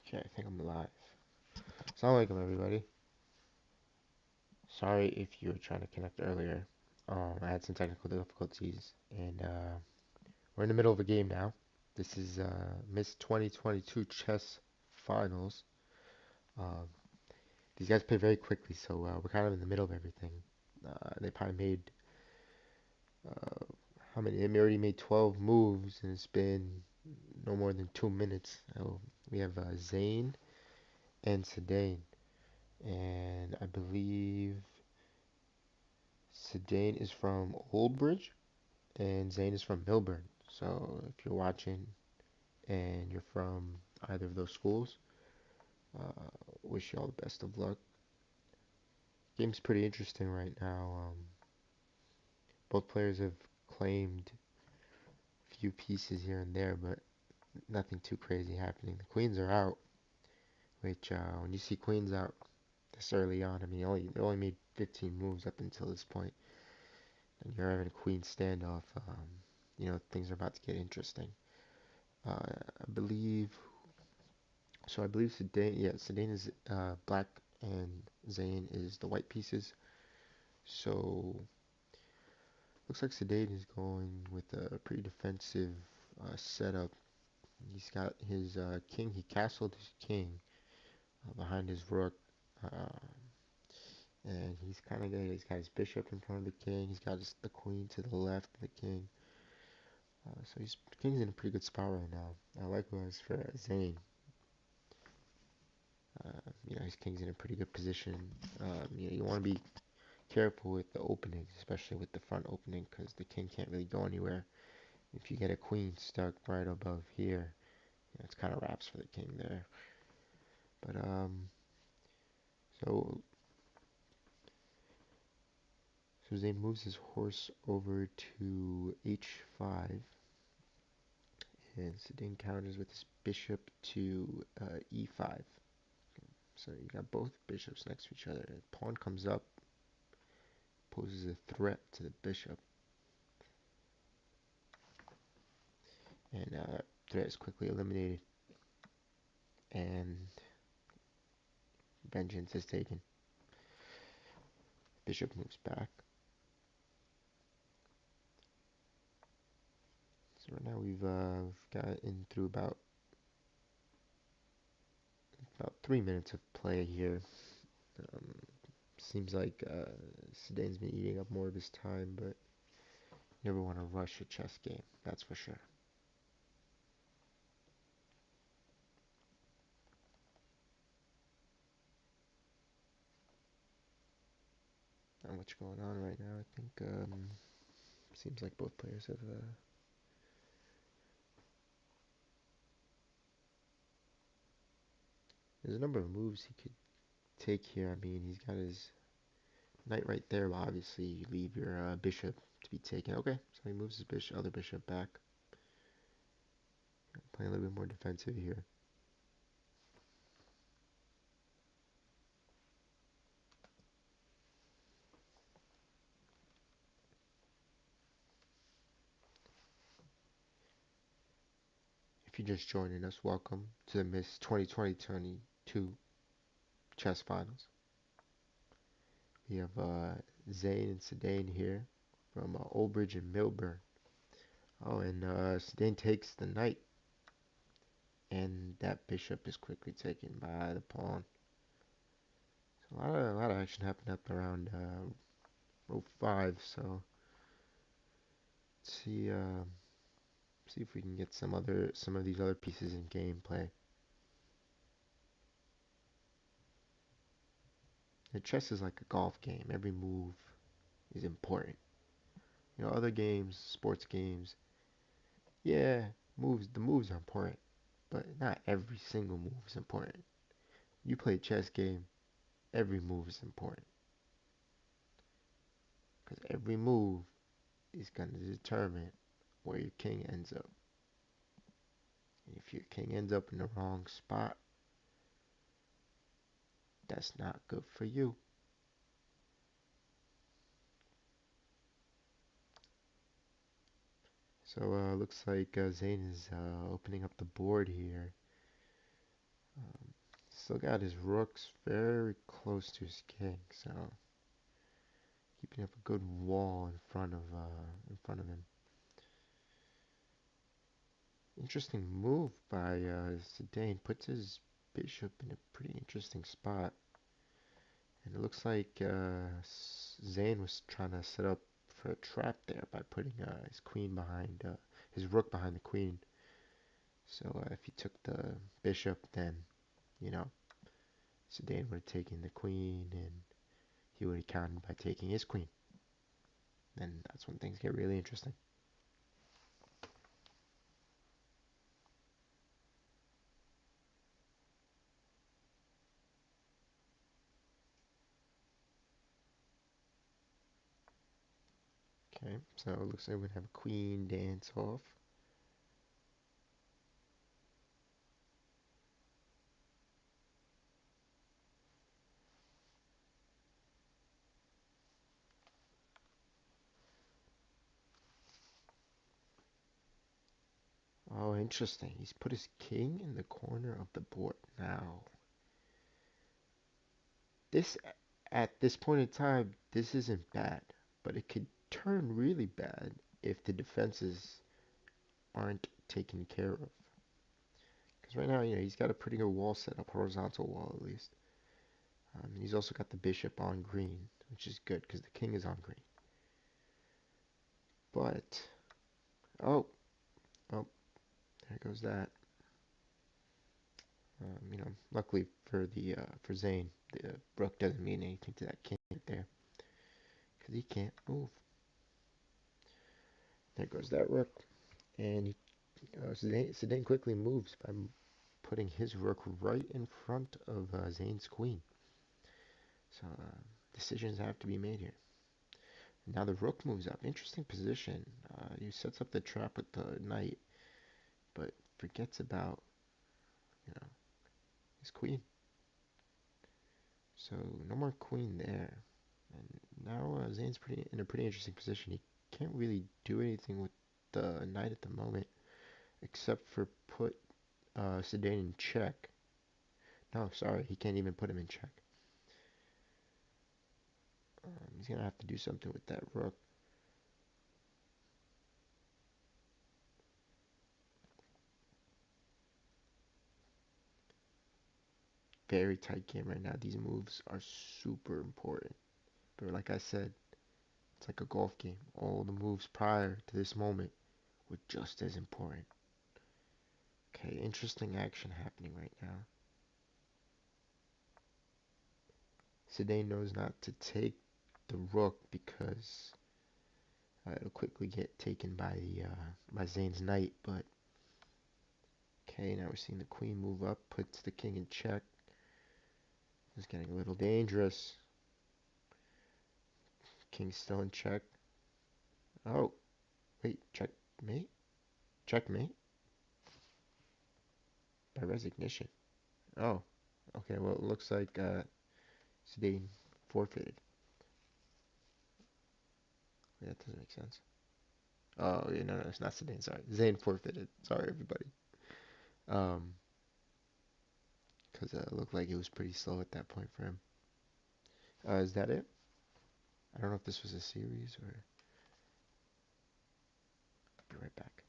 Okay, I think I'm live. Assalamu alaikum, everybody. Sorry if you were trying to connect earlier. I had some technical difficulties, and we're in the middle of a game now. This is Miss 2022 Chess Finals. Um, these guys play very quickly, so we're kind of in the middle of everything. They probably made uh, how many? They already made 12 moves, and it's been no more than 2 minutes. We have Zain and Sedain, and I believe Sedain is from Oldbridge and Zane is from Milburn. So if you're watching and you're from either of those schools, wish you all the best of luck. Game's pretty interesting right now. Both players have claimed a few pieces here and there, but nothing too crazy happening. The queens are out, which when you see queens out this early on, I mean, they only made 15 moves up until this point, and you're having a queen standoff. Things are about to get interesting. I believe So I believe Sedain, yeah, Sedain is black and Zayn is the white pieces. So looks like Sedain is going with a pretty defensive setup. He's got his king. He castled his king behind his rook, uh, and he's kind of good. He's got his bishop in front of the king. He's got the queen to the left of the king. So he's king's in a pretty good spot right now. Likewise for Zayn. His king's in a pretty good position. You want to be careful with the openings, especially with the front opening, because the king can't really go anywhere. If you get a queen stuck right above here, it's kind of wraps for the king there. But so so Zayn moves his horse over to h5, and Sedain counters with his bishop to e5. So you got both bishops next to each other. The pawn comes up, poses a threat to the bishop, and threat is quickly eliminated, and vengeance is taken. Bishop moves back. So right now we've gotten through about 3 minutes of play here. Um, Seems like Sedain's been eating up more of his time, but you never want to rush a chess game, that's for sure. Not much going on right now. I think seems like both players have. There's a number of moves he could take here. I mean, he's got his knight right there, but obviously you leave your bishop to be taken. Okay, so he moves his other bishop back. Playing a little bit more defensive here. If you're just joining us, welcome to the Miss 2022 Chess Finals. We have Zane and Sedain here from Oldbridge and Milburn. Oh, and Sedain takes the knight, and that bishop is quickly taken by the pawn. So a lot of action happened up around row 5. So let's see if we can get some of these other pieces in gameplay. The chess is like a golf game. Every move is important. Other games, sports games, yeah, the moves are important, but not every single move is important. You play a chess game, every move is important, because every move is going to determine where your king ends up. And if your king ends up in the wrong spot, that's not good for you. So looks like Zane is opening up the board here. still got his rooks very close to his king, so keeping up a good wall in front of him. Interesting move by Zidane. Puts his bishop in a pretty interesting spot. And it looks like Zane was trying to set up for a trap there by putting his queen behind, his rook behind the queen. So if he took the bishop, then, you know, Zidane would have taken the queen, and he would have countered by taking his queen. And that's when things get really interesting. Okay, so it looks like we're gonna have a queen dance off. Oh, interesting. He's put his king in the corner of the board. Now, this at this point in time, this isn't bad, but it could turn really bad if the defenses aren't taken care of. Because right now, he's got a pretty good wall set up, horizontal wall at least. He's also got the bishop on green, which is good because the king is on green. But, oh, oh, there goes that. Luckily for Zane, the rook doesn't mean anything to that king right there because he can't move. There goes that rook, and Zidane quickly moves by putting his rook right in front of Zane's queen. So decisions have to be made here. Now the rook moves up. Interesting position. He sets up the trap with the knight, but forgets about you know his queen. So no more queen there. And now Zane's in a pretty interesting position. He can't really do anything with the knight at the moment, except for put Zidane in check. No, sorry, he can't even put him in check. He's gonna have to do something with that rook. Very tight game right now. These moves are super important. But like I said, it's like a golf game. All the moves prior to this moment were just as important. Okay, interesting action happening right now. Zidane knows not to take the rook because it'll quickly get taken by by Zane's knight. But okay, now we're seeing the queen move up, puts the king in check. It's getting a little dangerous. King's still in check. Oh, wait, checkmate? Checkmate? By resignation. Oh, okay, well, it looks like Zidane forfeited. Wait, that doesn't make sense. Oh, yeah, no, it's not Zidane, sorry. Zane forfeited. Sorry, everybody. Um, because it looked like it was pretty slow at that point for him. Is that it? I don't know if this was a series or... I'll be right back.